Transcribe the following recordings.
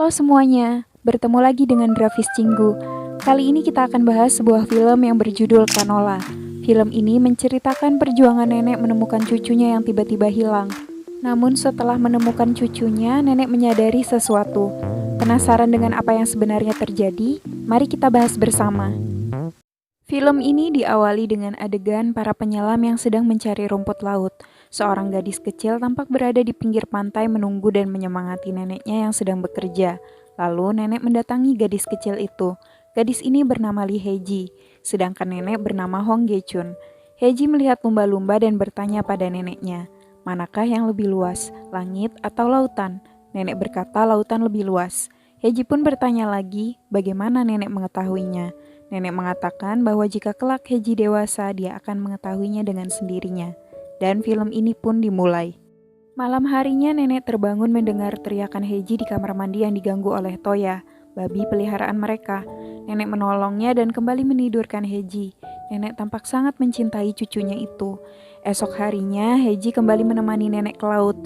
Halo semuanya, bertemu lagi dengan Grafis Cinggu. Kali ini kita akan bahas sebuah film yang berjudul Canola. Film ini menceritakan perjuangan nenek menemukan cucunya yang tiba-tiba hilang. Namun setelah menemukan cucunya, nenek menyadari sesuatu. Penasaran dengan apa yang sebenarnya terjadi? Mari kita bahas bersama. Film ini diawali dengan adegan para penyelam yang sedang mencari rumput laut. Seorang gadis kecil tampak berada di pinggir pantai menunggu dan menyemangati neneknya yang sedang bekerja. Lalu nenek mendatangi gadis kecil itu. Gadis ini bernama Lee Heji, sedangkan nenek bernama Hong Ge-chun. Heji melihat lumba-lumba dan bertanya pada neneknya, manakah yang lebih luas, langit atau lautan? Nenek berkata lautan lebih luas. Heji pun bertanya lagi, bagaimana nenek mengetahuinya? Nenek mengatakan bahwa jika kelak Heji dewasa, dia akan mengetahuinya dengan sendirinya. Dan film ini pun dimulai. Malam harinya nenek terbangun mendengar teriakan Heji di kamar mandi yang diganggu oleh Toya, babi peliharaan mereka. Nenek menolongnya dan kembali menidurkan Heji. Nenek tampak sangat mencintai cucunya itu. Esok harinya, Heji kembali menemani nenek ke laut.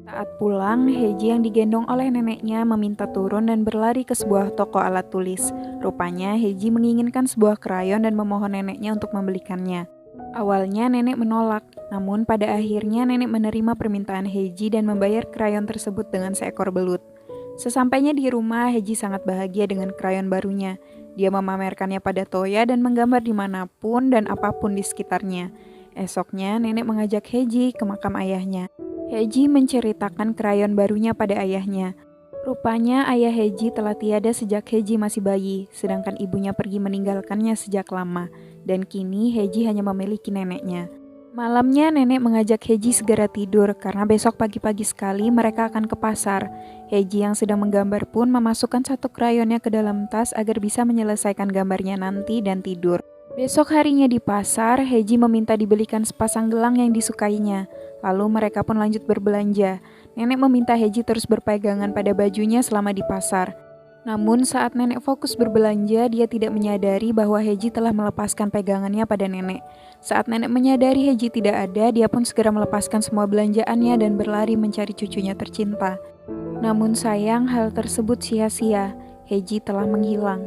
Saat pulang, Heji yang digendong oleh neneknya meminta turun dan berlari ke sebuah toko alat tulis. Rupanya Heji menginginkan sebuah krayon dan memohon neneknya untuk membelikannya. Awalnya nenek menolak, namun pada akhirnya nenek menerima permintaan Heji dan membayar krayon tersebut dengan seekor belut. Sesampainya di rumah, Heji sangat bahagia dengan krayon barunya. Dia memamerkannya pada Toya dan menggambar dimanapun dan apapun di sekitarnya. Esoknya, nenek mengajak Heji ke makam ayahnya. Heji menceritakan krayon barunya pada ayahnya. Rupanya ayah Heji telah tiada sejak Heji masih bayi, sedangkan ibunya pergi meninggalkannya sejak lama, dan kini Heji hanya memiliki neneknya. Malamnya nenek mengajak Heji segera tidur karena besok pagi-pagi sekali mereka akan ke pasar. Heji yang sedang menggambar pun memasukkan satu krayonnya ke dalam tas agar bisa menyelesaikan gambarnya nanti dan tidur. Besok harinya di pasar, Heji meminta dibelikan sepasang gelang yang disukainya. Lalu mereka pun lanjut berbelanja. Nenek meminta Heji terus berpegangan pada bajunya selama di pasar. Namun saat nenek fokus berbelanja, dia tidak menyadari bahwa Heji telah melepaskan pegangannya pada nenek. Saat nenek menyadari Heji tidak ada, dia pun segera melepaskan semua belanjaannya dan berlari mencari cucunya tercinta. Namun sayang, hal tersebut sia-sia. Heji telah menghilang.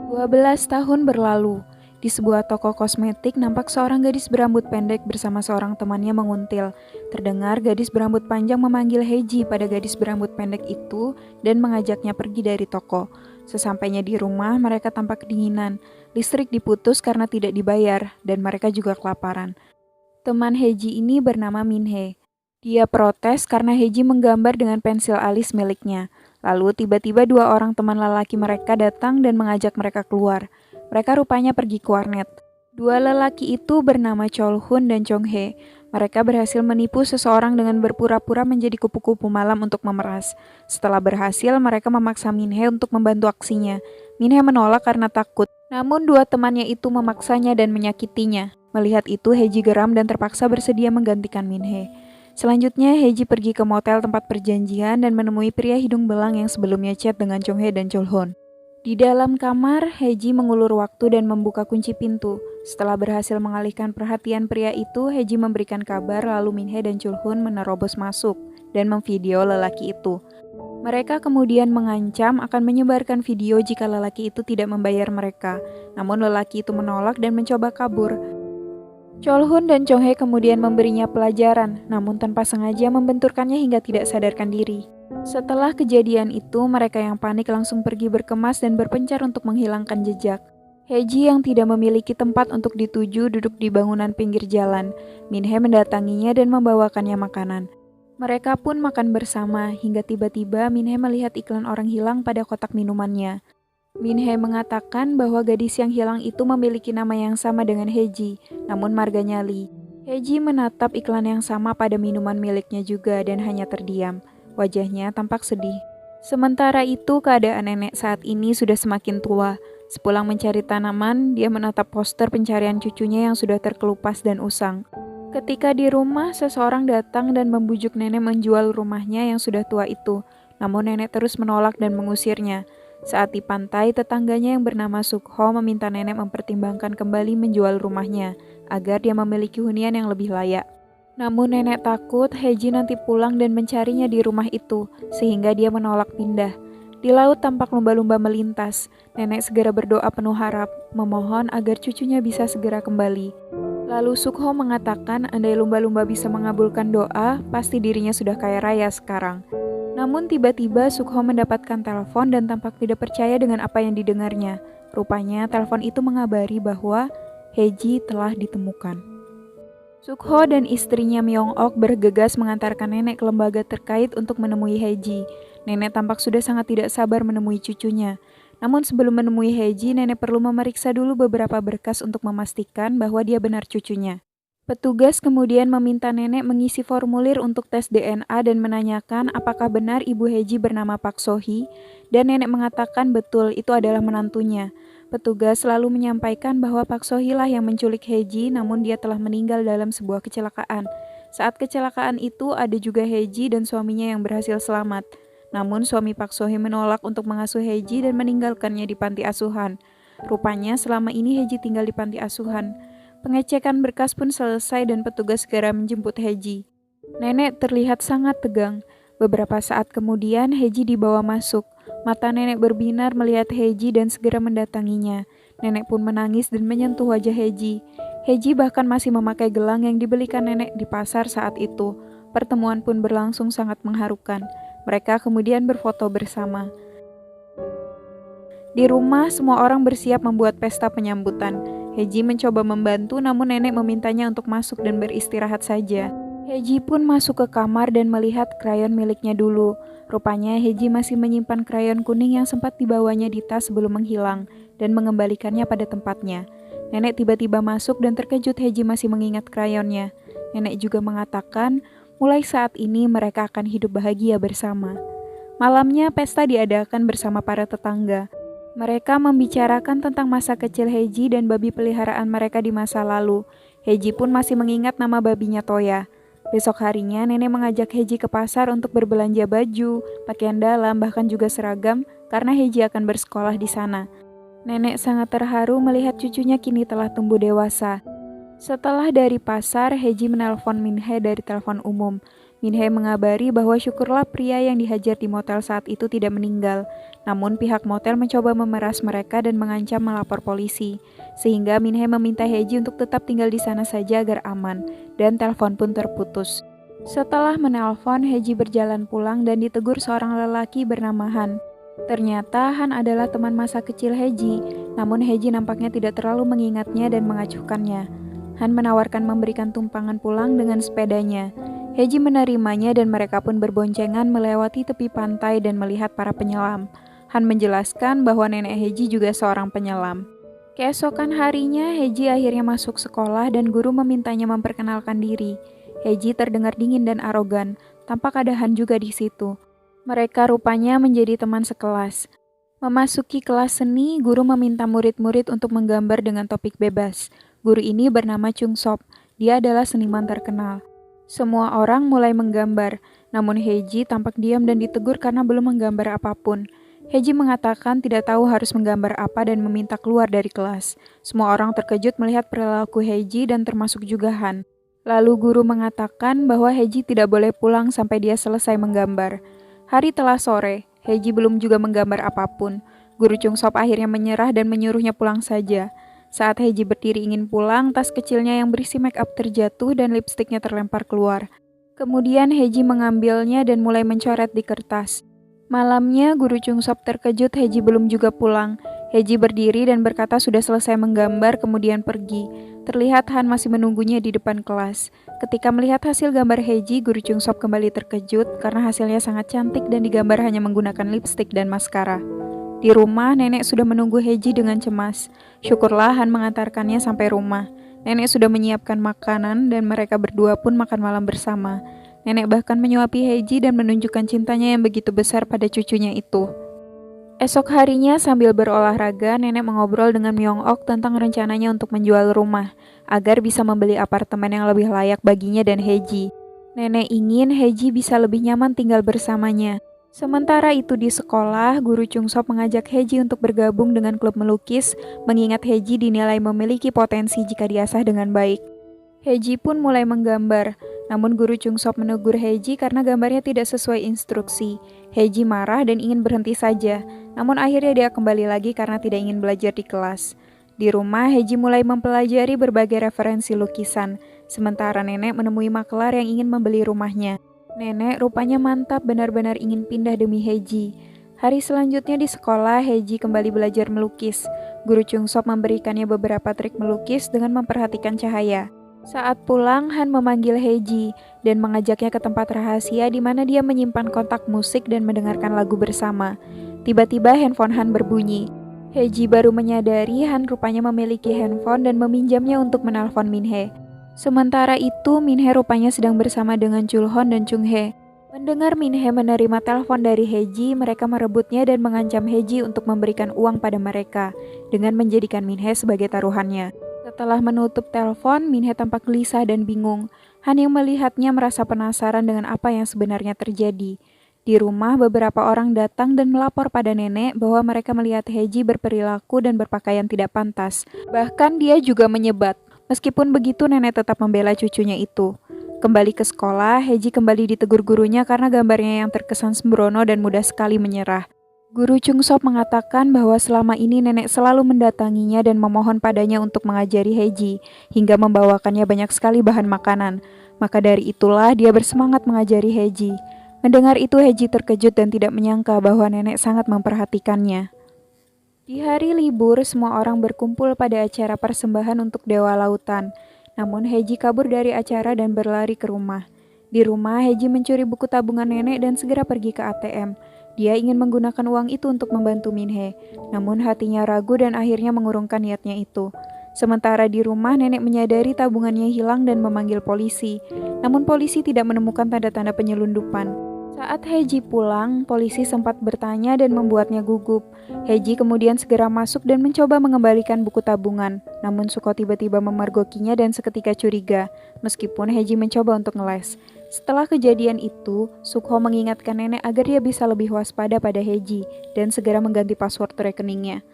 12 tahun berlalu. Di sebuah toko kosmetik nampak seorang gadis berambut pendek bersama seorang temannya menguntil. Terdengar gadis berambut panjang memanggil Heji pada gadis berambut pendek itu dan mengajaknya pergi dari toko. Sesampainya di rumah, mereka tampak kedinginan. Listrik diputus karena tidak dibayar dan mereka juga kelaparan. Teman Heji ini bernama Minhe. Dia protes karena Heji menggambar dengan pensil alis miliknya. Lalu tiba-tiba dua orang teman lelaki mereka datang dan mengajak mereka keluar. Mereka rupanya pergi ke warnet. Dua lelaki itu bernama Cholhun dan Chonghae. Mereka berhasil menipu seseorang dengan berpura-pura menjadi kupu-kupu malam untuk memeras. Setelah berhasil, mereka memaksa Minhe untuk membantu aksinya. Minhe menolak karena takut. Namun dua temannya itu memaksanya dan menyakitinya. Melihat itu, Heji geram dan terpaksa bersedia menggantikan Minhe. Selanjutnya, Heji pergi ke motel tempat perjanjian dan menemui pria hidung belang yang sebelumnya chat dengan Chonghae dan Cholhun. Di dalam kamar, Heji mengulur waktu dan membuka kunci pintu. Setelah berhasil mengalihkan perhatian pria itu, Heji memberikan kabar lalu Minhe dan Chulhun menerobos masuk dan memvideo lelaki itu. Mereka kemudian mengancam akan menyebarkan video jika lelaki itu tidak membayar mereka. Namun lelaki itu menolak dan mencoba kabur. Cholhun dan Chonghae kemudian memberinya pelajaran, namun tanpa sengaja membenturkannya hingga tidak sadarkan diri. Setelah kejadian itu, mereka yang panik langsung pergi berkemas dan berpencar untuk menghilangkan jejak. Heji yang tidak memiliki tempat untuk dituju duduk di bangunan pinggir jalan. Minhe mendatanginya dan membawakannya makanan. Mereka pun makan bersama, hingga tiba-tiba Minhe melihat iklan orang hilang pada kotak minumannya. Minhe mengatakan bahwa gadis yang hilang itu memiliki nama yang sama dengan Heji, namun marganya Lee. Heji menatap iklan yang sama pada minuman miliknya juga dan hanya terdiam. Wajahnya tampak sedih. Sementara itu, keadaan nenek saat ini sudah semakin tua. Sepulang mencari tanaman, dia menatap poster pencarian cucunya yang sudah terkelupas dan usang. Ketika di rumah, seseorang datang dan membujuk nenek menjual rumahnya yang sudah tua itu. Namun nenek terus menolak dan mengusirnya. Saat di pantai, tetangganya yang bernama Sukho meminta nenek mempertimbangkan kembali menjual rumahnya, agar dia memiliki hunian yang lebih layak. Namun nenek takut Heji nanti pulang dan mencarinya di rumah itu, sehingga dia menolak pindah. Di laut tampak lumba-lumba melintas. Nenek segera berdoa penuh harap, memohon agar cucunya bisa segera kembali. Lalu Sukho mengatakan andai lumba-lumba bisa mengabulkan doa, pasti dirinya sudah kaya raya sekarang. Namun tiba-tiba Sukho mendapatkan telepon dan tampak tidak percaya dengan apa yang didengarnya. Rupanya telepon itu mengabari bahwa Heji telah ditemukan. Sukho dan istrinya Myong-ok bergegas mengantarkan nenek ke lembaga terkait untuk menemui Heji. Nenek tampak sudah sangat tidak sabar menemui cucunya. Namun sebelum menemui Heji, nenek perlu memeriksa dulu beberapa berkas untuk memastikan bahwa dia benar cucunya. Petugas kemudian meminta nenek mengisi formulir untuk tes DNA dan menanyakan apakah benar ibu Heji bernama Pak Sohee, dan nenek mengatakan betul itu adalah menantunya. Petugas lalu menyampaikan bahwa Pak Sohee lah yang menculik Heji, namun dia telah meninggal dalam sebuah kecelakaan. Saat kecelakaan itu ada juga Heji dan suaminya yang berhasil selamat. Namun suami Pak Sohee menolak untuk mengasuh Heji dan meninggalkannya di panti asuhan. Rupanya selama ini Heji tinggal di panti asuhan. Pengecekan berkas pun selesai dan petugas segera menjemput Heji. Nenek terlihat sangat tegang. Beberapa saat kemudian Heji dibawa masuk. Mata nenek berbinar melihat Heji dan segera mendatanginya. Nenek pun menangis dan menyentuh wajah Heji. Heji bahkan masih memakai gelang yang dibelikan nenek di pasar saat itu. Pertemuan pun berlangsung sangat mengharukan. Mereka kemudian berfoto bersama. Di rumah, semua orang bersiap membuat pesta penyambutan. Heji mencoba membantu, namun nenek memintanya untuk masuk dan beristirahat saja. Heji pun masuk ke kamar dan melihat krayon miliknya dulu. Rupanya Heji masih menyimpan krayon kuning yang sempat dibawanya di tas sebelum menghilang dan mengembalikannya pada tempatnya. Nenek tiba-tiba masuk dan terkejut Heji masih mengingat krayonnya. Nenek juga mengatakan, mulai saat ini mereka akan hidup bahagia bersama. Malamnya pesta diadakan bersama para tetangga. Mereka membicarakan tentang masa kecil Heji dan babi peliharaan mereka di masa lalu. Heji pun masih mengingat nama babinya Toya. Besok harinya nenek mengajak Heji ke pasar untuk berbelanja baju, pakaian dalam, bahkan juga seragam karena Heji akan bersekolah di sana. Nenek sangat terharu melihat cucunya kini telah tumbuh dewasa. Setelah dari pasar, Heji menelpon Min-hee dari telepon umum. Min-hee mengabari bahwa syukurlah pria yang dihajar di motel saat itu tidak meninggal. Namun pihak motel mencoba memeras mereka dan mengancam melapor polisi. Sehingga Min-hee meminta Heji untuk tetap tinggal di sana saja agar aman. Dan telepon pun terputus. Setelah menelpon, Heji berjalan pulang dan ditegur seorang lelaki bernama Han. Ternyata Han adalah teman masa kecil Heji. Namun Heji nampaknya tidak terlalu mengingatnya dan mengacuhkannya. Han menawarkan memberikan tumpangan pulang dengan sepedanya. Heji menerimanya dan mereka pun berboncengan melewati tepi pantai dan melihat para penyelam. Han menjelaskan bahwa nenek Heji juga seorang penyelam. Keesokan harinya, Heji akhirnya masuk sekolah dan guru memintanya memperkenalkan diri. Heji terdengar dingin dan arogan, tampak ada Han juga di situ. Mereka rupanya menjadi teman sekelas. Memasuki kelas seni, guru meminta murid-murid untuk menggambar dengan topik bebas. Guru ini bernama Chung Sop, dia adalah seniman terkenal. Semua orang mulai menggambar, namun Heji tampak diam dan ditegur karena belum menggambar apapun. Heji mengatakan tidak tahu harus menggambar apa dan meminta keluar dari kelas. Semua orang terkejut melihat perilaku Heji dan termasuk juga Han. Lalu guru mengatakan bahwa Heji tidak boleh pulang sampai dia selesai menggambar. Hari telah sore, Heji belum juga menggambar apapun. Guru Chung Sop akhirnya menyerah dan menyuruhnya pulang saja. Saat Heji berdiri ingin pulang, tas kecilnya yang berisi make up terjatuh dan lipstiknya terlempar keluar. Kemudian Heji mengambilnya dan mulai mencoret di kertas. Malamnya, guru Chung Sop terkejut Heji belum juga pulang. Heji berdiri dan berkata sudah selesai menggambar, kemudian pergi. Terlihat Han masih menunggunya di depan kelas. Ketika melihat hasil gambar Heji, guru Chung Sop kembali terkejut karena hasilnya sangat cantik dan digambar hanya menggunakan lipstik dan maskara. Di rumah, nenek sudah menunggu Heji dengan cemas. Syukurlah Han mengantarkannya sampai rumah. Nenek sudah menyiapkan makanan dan mereka berdua pun makan malam bersama. Nenek bahkan menyuapi Heji dan menunjukkan cintanya yang begitu besar pada cucunya itu. Esok harinya sambil berolahraga, nenek mengobrol dengan Myong-ok tentang rencananya untuk menjual rumah, agar bisa membeli apartemen yang lebih layak baginya dan Heji. Nenek ingin Heji bisa lebih nyaman tinggal bersamanya. Sementara itu di sekolah, guru Chung Sop mengajak Heji untuk bergabung dengan klub melukis, mengingat Heji dinilai memiliki potensi jika diasah dengan baik. Heji pun mulai menggambar. Namun guru Chungsop menegur Heji karena gambarnya tidak sesuai instruksi. Heji marah dan ingin berhenti saja, namun akhirnya dia kembali lagi karena tidak ingin belajar di kelas. Di rumah, Heji mulai mempelajari berbagai referensi lukisan, sementara nenek menemui makelar yang ingin membeli rumahnya. Nenek rupanya mantap, benar-benar ingin pindah demi Heji. Hari selanjutnya di sekolah, Heji kembali belajar melukis. Guru Chungsop memberikannya beberapa trik melukis dengan memperhatikan cahaya. Saat pulang, Han memanggil Heji dan mengajaknya ke tempat rahasia di mana dia menyimpan kontak musik dan mendengarkan lagu bersama. Tiba-tiba handphone Han berbunyi. Heji baru menyadari Han rupanya memiliki handphone dan meminjamnya untuk menelpon Minhe. Sementara itu, Minhe rupanya sedang bersama dengan Chulhon dan Chunghae. Mendengar Minhe menerima telepon dari Heji, mereka merebutnya dan mengancam Heji untuk memberikan uang pada mereka dengan menjadikan Minhe sebagai taruhannya. Setelah menutup telepon, Minhe tampak gelisah dan bingung. Han yang melihatnya merasa penasaran dengan apa yang sebenarnya terjadi. Di rumah, beberapa orang datang dan melapor pada nenek bahwa mereka melihat Heji berperilaku dan berpakaian tidak pantas. Bahkan dia juga menyebat. Meskipun begitu, nenek tetap membela cucunya itu. Kembali ke sekolah, Heji kembali ditegur gurunya karena gambarnya yang terkesan sembrono dan mudah sekali menyerah. Guru Chungsop mengatakan bahwa selama ini nenek selalu mendatanginya dan memohon padanya untuk mengajari Heji, hingga membawakannya banyak sekali bahan makanan. Maka dari itulah dia bersemangat mengajari Heji. Mendengar itu Heji terkejut dan tidak menyangka bahwa nenek sangat memperhatikannya. Di hari libur, semua orang berkumpul pada acara persembahan untuk Dewa Lautan. Namun Heji kabur dari acara dan berlari ke rumah. Di rumah, Heji mencuri buku tabungan nenek dan segera pergi ke ATM. Dia ingin menggunakan uang itu untuk membantu Minhe, namun hatinya ragu dan akhirnya mengurungkan niatnya itu. Sementara di rumah, nenek menyadari tabungannya hilang dan memanggil polisi. Namun polisi tidak menemukan tanda-tanda penyelundupan. Saat Heji pulang, polisi sempat bertanya dan membuatnya gugup. Heji kemudian segera masuk dan mencoba mengembalikan buku tabungan. Namun Suko tiba-tiba memergokinya dan seketika curiga, meskipun Heji mencoba untuk ngeles. Setelah kejadian itu, Sukho mengingatkan nenek agar dia bisa lebih waspada pada Heji dan segera mengganti password rekeningnya.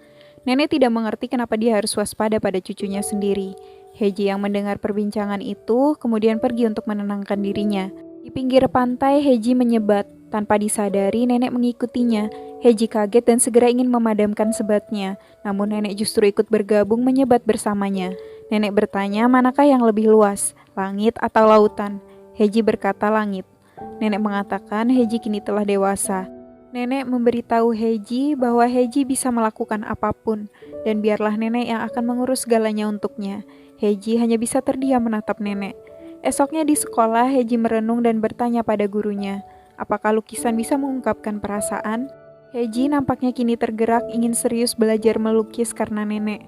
Nenek tidak mengerti kenapa dia harus waspada pada cucunya sendiri. Heji yang mendengar perbincangan itu kemudian pergi untuk menenangkan dirinya. Di pinggir pantai, Heji menyebat. Tanpa disadari, nenek mengikutinya. Heji kaget dan segera ingin memadamkan sebatnya. Namun nenek justru ikut bergabung menyebat bersamanya. Nenek bertanya, manakah yang lebih luas, langit atau lautan? Heji berkata langit. Nenek mengatakan Heji kini telah dewasa. Nenek memberitahu Heji bahwa Heji bisa melakukan apapun, dan biarlah nenek yang akan mengurus segalanya untuknya. Heji hanya bisa terdiam menatap nenek. Esoknya di sekolah, Heji merenung dan bertanya pada gurunya, apakah lukisan bisa mengungkapkan perasaan? Heji nampaknya kini tergerak ingin serius belajar melukis karena nenek.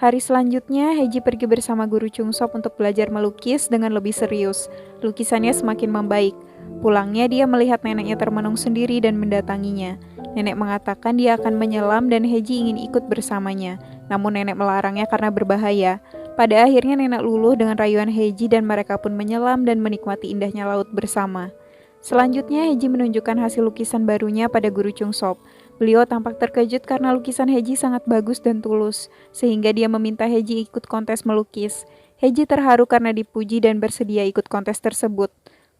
Hari selanjutnya, Heji pergi bersama guru Chungsop untuk belajar melukis dengan lebih serius. Lukisannya semakin membaik. Pulangnya dia melihat neneknya termenung sendiri dan mendatanginya. Nenek mengatakan dia akan menyelam dan Heji ingin ikut bersamanya. Namun nenek melarangnya karena berbahaya. Pada akhirnya nenek luluh dengan rayuan Heji dan mereka pun menyelam dan menikmati indahnya laut bersama. Selanjutnya Heji menunjukkan hasil lukisan barunya pada guru Chungsop. Beliau tampak terkejut karena lukisan Heji sangat bagus dan tulus, sehingga dia meminta Heji ikut kontes melukis. Heji terharu karena dipuji dan bersedia ikut kontes tersebut.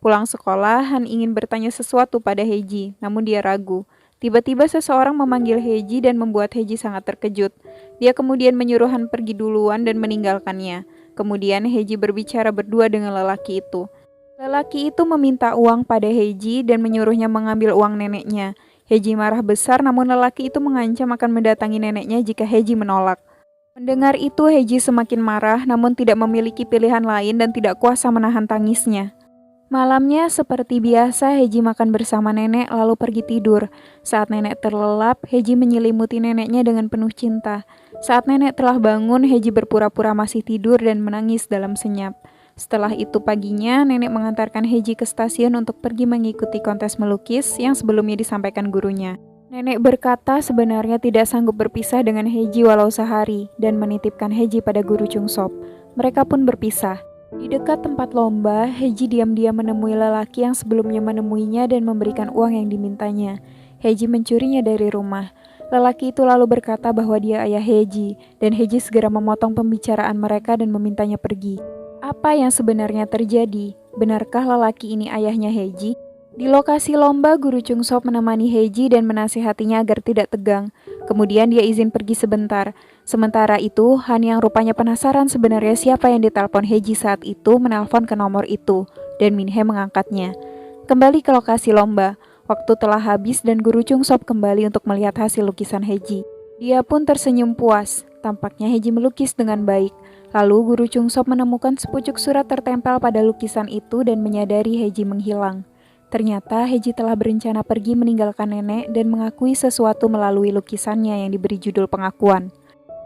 Pulang sekolah, Han ingin bertanya sesuatu pada Heji, namun dia ragu. Tiba-tiba seseorang memanggil Heji dan membuat Heji sangat terkejut. Dia kemudian menyuruh Han pergi duluan dan meninggalkannya. Kemudian Heji berbicara berdua dengan lelaki itu. Lelaki itu meminta uang pada Heji dan menyuruhnya mengambil uang neneknya. Heji marah besar, namun lelaki itu mengancam akan mendatangi neneknya jika Heji menolak. Mendengar itu, Heji semakin marah, namun tidak memiliki pilihan lain dan tidak kuasa menahan tangisnya. Malamnya, seperti biasa, Heji makan bersama nenek lalu pergi tidur. Saat nenek terlelap, Heji menyelimuti neneknya dengan penuh cinta. Saat nenek telah bangun, Heji berpura-pura masih tidur dan menangis dalam senyap. Setelah itu paginya, nenek mengantarkan Heji ke stasiun untuk pergi mengikuti kontes melukis yang sebelumnya disampaikan gurunya. Nenek berkata sebenarnya tidak sanggup berpisah dengan Heji walau sehari dan menitipkan Heji pada guru Chungsop. Mereka pun berpisah. Di dekat tempat lomba, Heji diam-diam menemui lelaki yang sebelumnya menemuinya dan memberikan uang yang dimintanya. Heji mencurinya dari rumah. Lelaki itu lalu berkata bahwa dia ayah Heji, dan Heji segera memotong pembicaraan mereka dan memintanya pergi. Apa yang sebenarnya terjadi? Benarkah lelaki ini ayahnya Heji? Di lokasi lomba, Guru Chung Sop menemani Heji dan menasihatinya agar tidak tegang. Kemudian dia izin pergi sebentar. Sementara itu, Han yang rupanya penasaran sebenarnya siapa yang ditelepon Heji saat itu menelpon ke nomor itu, dan Min Hee mengangkatnya. Kembali ke lokasi lomba, waktu telah habis dan Guru Chung Sop kembali untuk melihat hasil lukisan Heji. Dia pun tersenyum puas, tampaknya Heji melukis dengan baik. Lalu Guru Chung Sop menemukan sepucuk surat tertempel pada lukisan itu dan menyadari Heji menghilang. Ternyata Heji telah berencana pergi meninggalkan nenek dan mengakui sesuatu melalui lukisannya yang diberi judul pengakuan.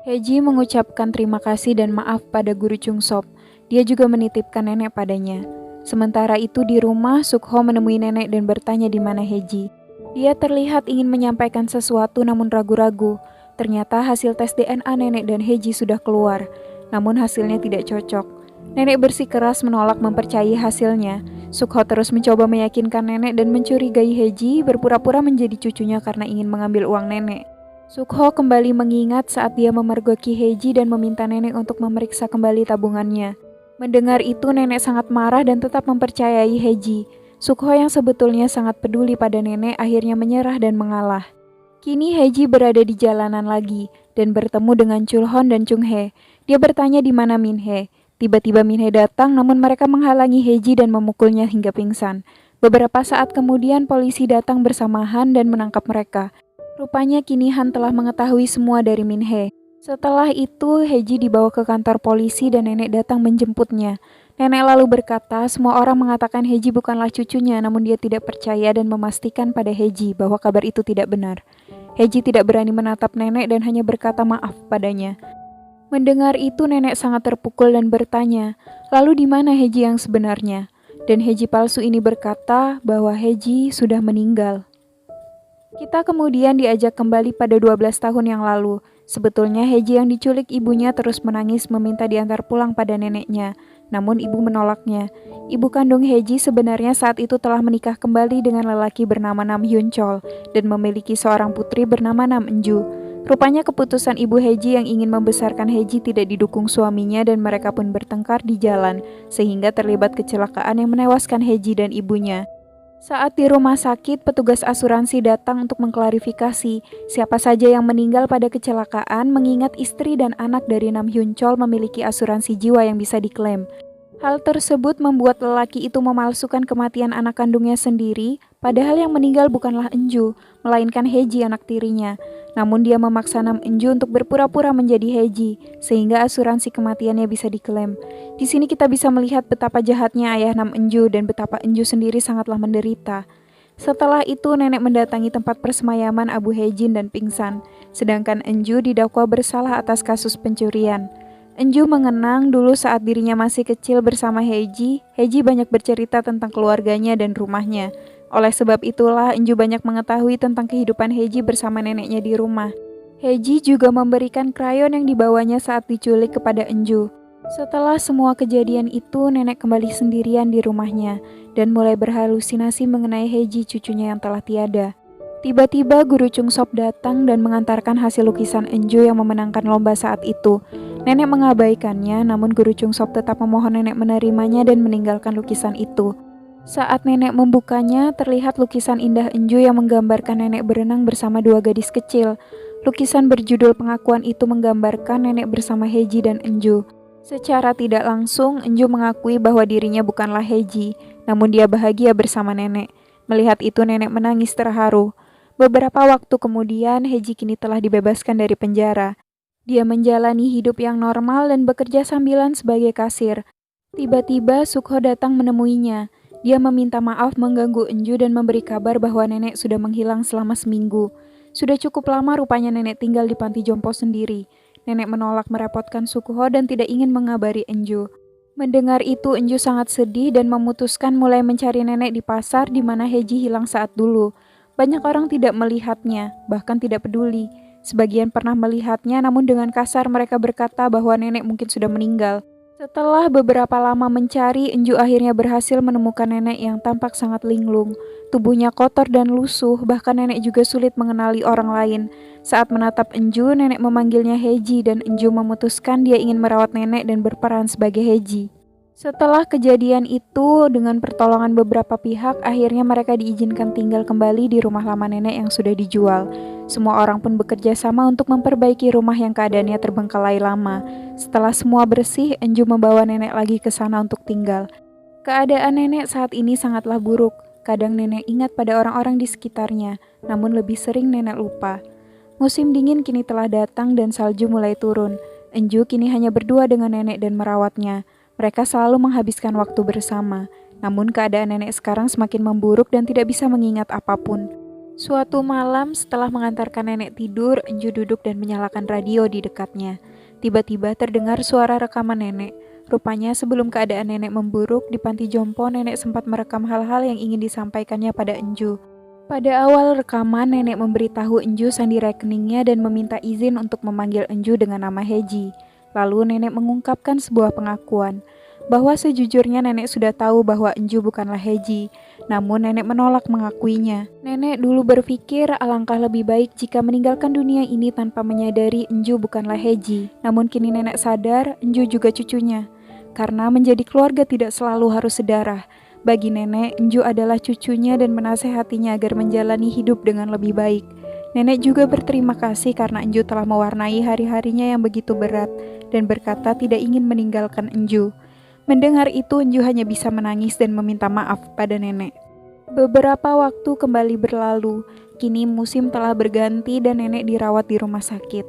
Heji mengucapkan terima kasih dan maaf pada Guru Chung Sop. Dia juga menitipkan nenek padanya. Sementara itu di rumah, Sukho menemui nenek dan bertanya di mana Heji. Dia terlihat ingin menyampaikan sesuatu namun ragu-ragu. Ternyata hasil tes DNA nenek dan Heji sudah keluar, namun hasilnya tidak cocok. Nenek bersikeras menolak mempercayai hasilnya. Sukho terus mencoba meyakinkan nenek dan mencurigai Heji berpura-pura menjadi cucunya karena ingin mengambil uang nenek. Sukho kembali mengingat saat dia memergoki Heji dan meminta nenek untuk memeriksa kembali tabungannya. Mendengar itu nenek sangat marah dan tetap mempercayai Heji. Sukho yang sebetulnya sangat peduli pada nenek akhirnya menyerah dan mengalah. Kini Heji berada di jalanan lagi dan bertemu dengan Chulhon dan Chung Hee. Dia bertanya di mana Min Hee. Tiba-tiba Min Hee datang namun mereka menghalangi Heji dan memukulnya hingga pingsan. Beberapa saat kemudian polisi datang bersama Han dan menangkap mereka. Rupanya kini Han telah mengetahui semua dari Min Hee. Setelah itu Heji dibawa ke kantor polisi dan nenek datang menjemputnya. Nenek lalu berkata semua orang mengatakan Heji bukanlah cucunya namun dia tidak percaya dan memastikan pada Heji bahwa kabar itu tidak benar. Heji tidak berani menatap nenek dan hanya berkata maaf padanya. Mendengar itu nenek sangat terpukul dan bertanya, lalu di mana Heji yang sebenarnya? Dan Heji palsu ini berkata bahwa Heji sudah meninggal. Kita kemudian diajak kembali pada 12 tahun yang lalu. Sebetulnya Heji yang diculik ibunya terus menangis meminta diantar pulang pada neneknya. Namun ibu menolaknya. Ibu kandung Heji sebenarnya saat itu telah menikah kembali dengan lelaki bernama Nam Hyun Chol dan memiliki seorang putri bernama Nam Enju. Rupanya keputusan ibu Heji yang ingin membesarkan Heji tidak didukung suaminya dan mereka pun bertengkar di jalan sehingga terlibat kecelakaan yang menewaskan Heji dan ibunya. Saat di rumah sakit, petugas asuransi datang untuk mengklarifikasi siapa saja yang meninggal pada kecelakaan mengingat istri dan anak dari Nam Hyun Chol memiliki asuransi jiwa yang bisa diklaim. Hal tersebut membuat lelaki itu memalsukan kematian anak kandungnya sendiri, padahal yang meninggal bukanlah Enju, melainkan Heji anak tirinya. Namun dia memaksa Nam Enju untuk berpura-pura menjadi Heji, sehingga asuransi kematiannya bisa diklaim. Di sini kita bisa melihat betapa jahatnya ayah Nam Enju dan betapa Enju sendiri sangatlah menderita. Setelah itu nenek mendatangi tempat persemayaman Abu Hejin dan pingsan, sedangkan Enju didakwa bersalah atas kasus pencurian. Enju mengenang dulu saat dirinya masih kecil bersama Heji. Heji banyak bercerita tentang keluarganya dan rumahnya. Oleh sebab itulah Enju banyak mengetahui tentang kehidupan Heji bersama neneknya di rumah. Heji juga memberikan krayon yang dibawanya saat diculik kepada Enju. Setelah semua kejadian itu, nenek kembali sendirian di rumahnya dan mulai berhalusinasi mengenai Heji cucunya yang telah tiada. Tiba-tiba Guru Chung Sop datang dan mengantarkan hasil lukisan Enju yang memenangkan lomba saat itu. Nenek mengabaikannya, namun Guru Chung Sop tetap memohon nenek menerimanya dan meninggalkan lukisan itu. Saat nenek membukanya, terlihat lukisan indah Enju yang menggambarkan nenek berenang bersama dua gadis kecil. Lukisan berjudul pengakuan itu menggambarkan nenek bersama Heji dan Enju. Secara tidak langsung, Enju mengakui bahwa dirinya bukanlah Heji, namun dia bahagia bersama nenek. Melihat itu nenek menangis terharu. Beberapa waktu kemudian, Heji kini telah dibebaskan dari penjara. Dia menjalani hidup yang normal dan bekerja sambilan sebagai kasir. Tiba-tiba Sukho datang menemuinya. Dia meminta maaf mengganggu Enju dan memberi kabar bahwa nenek sudah menghilang selama seminggu. Sudah cukup lama rupanya nenek tinggal di panti jompo sendiri. Nenek menolak merepotkan Sukho dan tidak ingin mengabari Enju. Mendengar itu Enju sangat sedih dan memutuskan mulai mencari nenek di pasar di mana Heji hilang saat dulu. Banyak orang tidak melihatnya, bahkan tidak peduli. Sebagian pernah melihatnya, namun dengan kasar mereka berkata bahwa nenek mungkin sudah meninggal. Setelah beberapa lama mencari, Enju akhirnya berhasil menemukan nenek yang tampak sangat linglung. Tubuhnya kotor dan lusuh, bahkan nenek juga sulit mengenali orang lain. Saat menatap Enju, nenek memanggilnya Heji dan Enju memutuskan dia ingin merawat nenek dan berperan sebagai Heji. Setelah kejadian itu, dengan pertolongan beberapa pihak, akhirnya mereka diizinkan tinggal kembali di rumah lama nenek yang sudah dijual. Semua orang pun bekerja sama untuk memperbaiki rumah yang keadaannya terbengkalai lama. Setelah semua bersih, Enju membawa nenek lagi ke sana untuk tinggal. Keadaan nenek saat ini sangatlah buruk. Kadang nenek ingat pada orang-orang di sekitarnya, namun lebih sering nenek lupa. Musim dingin kini telah datang dan salju mulai turun. Enju kini hanya berdua dengan nenek dan merawatnya. Mereka selalu menghabiskan waktu bersama. Namun keadaan nenek sekarang semakin memburuk dan tidak bisa mengingat apapun. Suatu malam setelah mengantarkan nenek tidur, Enju duduk dan menyalakan radio di dekatnya. Tiba-tiba terdengar suara rekaman nenek. Rupanya sebelum keadaan nenek memburuk, di panti jompo nenek sempat merekam hal-hal yang ingin disampaikannya pada Enju. Pada awal rekaman, nenek memberitahu Enju sandi rekeningnya dan meminta izin untuk memanggil Enju dengan nama Heji. Lalu nenek mengungkapkan sebuah pengakuan, bahwa sejujurnya nenek sudah tahu bahwa Enju bukanlah Heji, namun nenek menolak mengakuinya. Nenek dulu berpikir alangkah lebih baik jika meninggalkan dunia ini tanpa menyadari Enju bukanlah Heji. Namun kini nenek sadar Enju juga cucunya, karena menjadi keluarga tidak selalu harus sedarah. Bagi nenek, Enju adalah cucunya dan menasehatinya agar menjalani hidup dengan lebih baik. Nenek juga berterima kasih karena Enju telah mewarnai hari-harinya yang begitu berat dan berkata tidak ingin meninggalkan Enju. Mendengar itu, Enju hanya bisa menangis dan meminta maaf pada nenek. Beberapa waktu kembali berlalu. Kini musim telah berganti dan nenek dirawat di rumah sakit.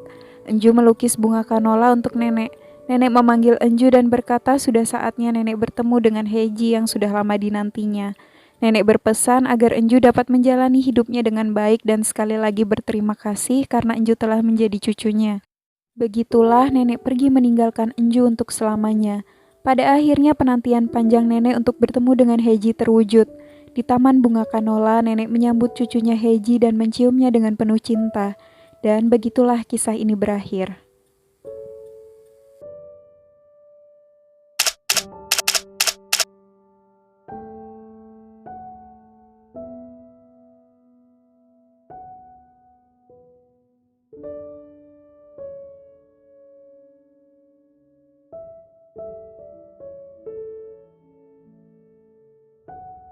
Enju melukis bunga kanola untuk nenek. Nenek memanggil Enju dan berkata sudah saatnya nenek bertemu dengan Heji yang sudah lama dinantinya. Nenek berpesan agar Enju dapat menjalani hidupnya dengan baik dan sekali lagi berterima kasih karena Enju telah menjadi cucunya. Begitulah nenek pergi meninggalkan Enju untuk selamanya. Pada akhirnya penantian panjang nenek untuk bertemu dengan Heji terwujud. Di Taman Bunga Kanola, nenek menyambut cucunya Heji dan menciumnya dengan penuh cinta. Dan begitulah kisah ini berakhir.